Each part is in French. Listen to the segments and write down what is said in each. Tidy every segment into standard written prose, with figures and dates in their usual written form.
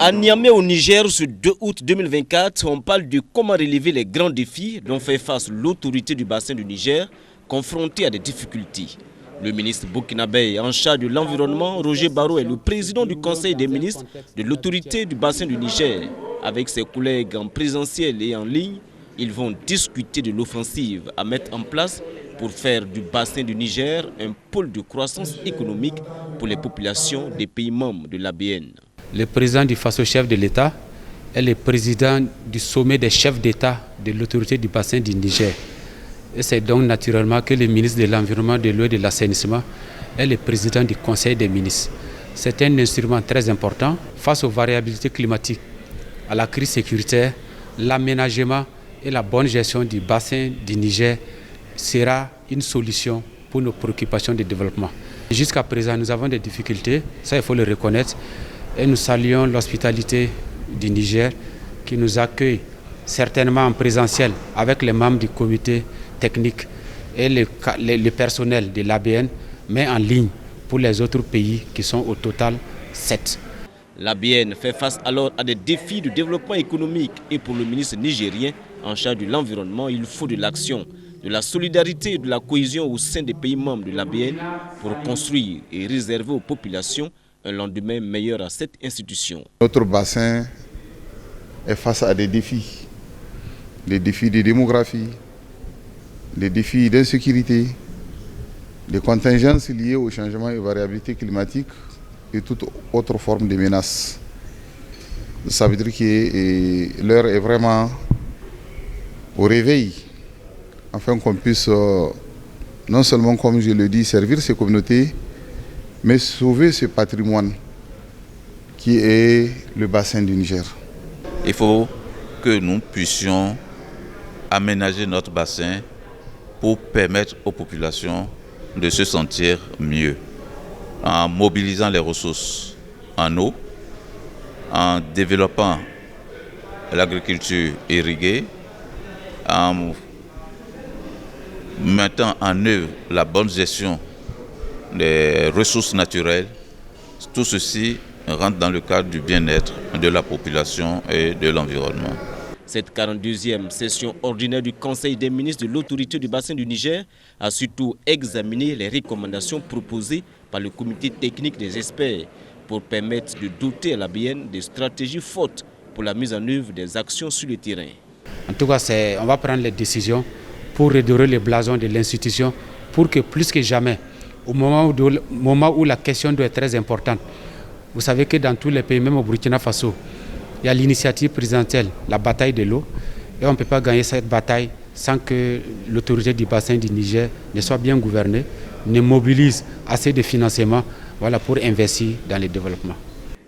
À Niamey au Niger, ce 2 août 2024, on parle de comment relever les grands défis dont fait face l'autorité du bassin du Niger, confrontée à des difficultés. Le ministre burkinabé en charge de l'environnement, Roger Barrot, est le président du Conseil des ministres de l'autorité du bassin du Niger. Avec ses collègues en présentiel et en ligne, ils vont discuter de l'offensive à mettre en place pour faire du bassin du Niger un pôle de croissance économique pour les populations des pays membres de l'ABN. Le président du FASO, chef de l'État, est le président du sommet des chefs d'État de l'autorité du bassin du Niger. Et c'est donc naturellement que le ministre de l'Environnement, de l'eau et de l'assainissement est le président du Conseil des ministres. C'est un instrument très important face aux variabilités climatiques, à la crise sécuritaire. L'aménagement et la bonne gestion du bassin du Niger sera une solution pour nos préoccupations de développement. Jusqu'à présent, nous avons des difficultés, ça il faut le reconnaître. Et nous saluons l'hospitalité du Niger qui nous accueille certainement en présentiel avec les membres du comité technique et le personnel de l'ABN, mais en ligne pour les autres pays qui sont au total 7. L'ABN fait face alors à des défis de développement économique et pour le ministre nigérien en charge de l'environnement, il faut de l'action, de la solidarité et de la cohésion au sein des pays membres de l'ABN pour construire et réserver aux populations un lendemain meilleur à cette institution. Notre bassin est face à des défis de démographie, des défis d'insécurité, des contingences liées au changement et variabilité climatique et toute autre forme de menace. Ça veut dire que l'heure est vraiment au réveil, afin qu'on puisse non seulement, comme je le dis, servir ces communautés, mais sauver ce patrimoine qui est le bassin du Niger. Il faut que nous puissions aménager notre bassin pour permettre aux populations de se sentir mieux, en mobilisant les ressources en eau, en développant l'agriculture irriguée, en mettant en œuvre la bonne gestion des ressources naturelles. Tout ceci rentre dans le cadre du bien-être de la population et de l'environnement. Cette 42e session ordinaire du Conseil des ministres de l'autorité du bassin du Niger a surtout examiné les recommandations proposées par le comité technique des experts pour permettre de doter à l'ABN des stratégies fortes pour la mise en œuvre des actions sur le terrain. En tout cas, on va prendre les décisions pour redorer le blason de l'institution pour que plus que jamais, au moment où la question doit être très importante. Vous savez que dans tous les pays, même au Burkina Faso, il y a l'initiative présidentielle, la bataille de l'eau. Et on ne peut pas gagner cette bataille sans que l'autorité du bassin du Niger ne soit bien gouvernée, ne mobilise assez de financement pour investir dans le développement.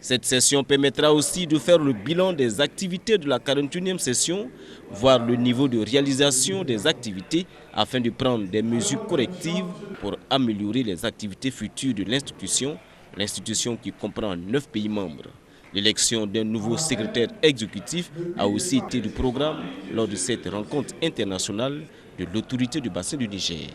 Cette session permettra aussi de faire le bilan des activités de la 41e session, voir le niveau de réalisation des activités afin de prendre des mesures correctives pour améliorer les activités futures de l'institution qui comprend 9 pays membres. L'élection d'un nouveau secrétaire exécutif a aussi été du programme lors de cette rencontre internationale de l'autorité du bassin du Niger.